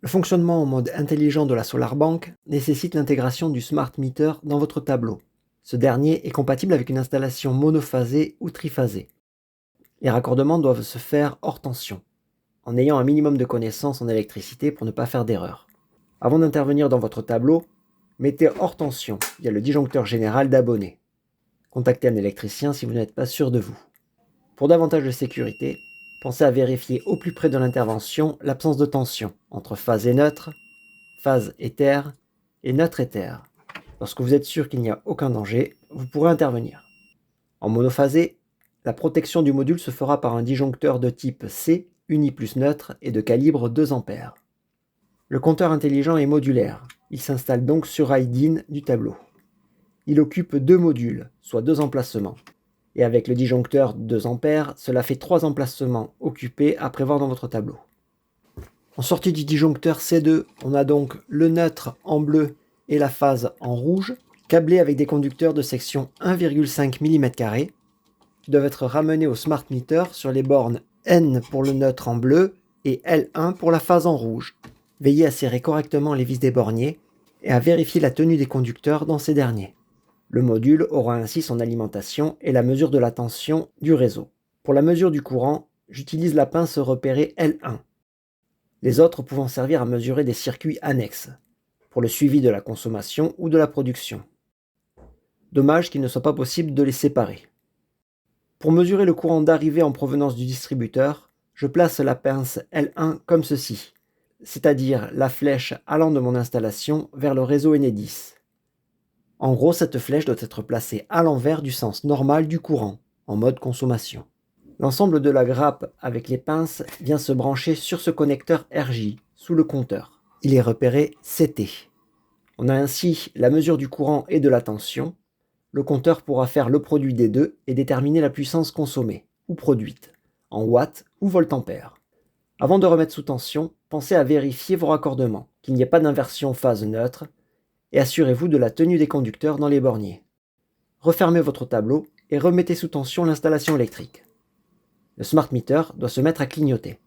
Le fonctionnement en mode intelligent de la SolarBank nécessite l'intégration du smart meter dans votre tableau. Ce dernier est compatible avec une installation monophasée ou triphasée. Les raccordements doivent se faire hors tension, en ayant un minimum de connaissances en électricité pour ne pas faire d'erreur. Avant d'intervenir dans votre tableau, mettez hors tension via le disjoncteur général d'abonné. Contactez un électricien si vous n'êtes pas sûr de vous. Pour davantage de sécurité, pensez à vérifier au plus près de l'intervention l'absence de tension entre phase et neutre, phase éther et neutre éther. Lorsque vous êtes sûr qu'il n'y a aucun danger, vous pourrez intervenir. En monophasé, la protection du module se fera par un disjoncteur de type C, uni plus neutre et de calibre 2 A. Le compteur intelligent est modulaire, il s'installe donc sur rail DIN du tableau. Il occupe 2 modules, soit 2 emplacements. Et avec le disjoncteur 2 A, cela fait 3 emplacements occupés à prévoir dans votre tableau. En sortie du disjoncteur C2, on a donc le neutre en bleu et la phase en rouge, câblés avec des conducteurs de section 1,5 mm, qui doivent être ramenés au smart meter sur les bornes N pour le neutre en bleu et L1 pour la phase en rouge. Veillez à serrer correctement les vis des borniers et à vérifier la tenue des conducteurs dans ces derniers. Le module aura ainsi son alimentation et la mesure de la tension du réseau. Pour la mesure du courant, j'utilise la pince repérée L1. Les autres pouvant servir à mesurer des circuits annexes, pour le suivi de la consommation ou de la production. Dommage qu'il ne soit pas possible de les séparer. Pour mesurer le courant d'arrivée en provenance du distributeur, je place la pince L1 comme ceci, c'est-à-dire la flèche allant de mon installation vers le réseau Enedis. En gros, cette flèche doit être placée à l'envers du sens normal du courant, en mode consommation. L'ensemble de la grappe avec les pinces vient se brancher sur ce connecteur RJ, sous le compteur. Il est repéré CT. On a ainsi la mesure du courant et de la tension. Le compteur pourra faire le produit des deux et déterminer la puissance consommée, ou produite, en watts ou voltampères. Avant de remettre sous tension, pensez à vérifier vos raccordements, qu'il n'y ait pas d'inversion phase neutre, et assurez-vous de la tenue des conducteurs dans les borniers. Refermez votre tableau et remettez sous tension l'installation électrique. Le smart meter doit se mettre à clignoter.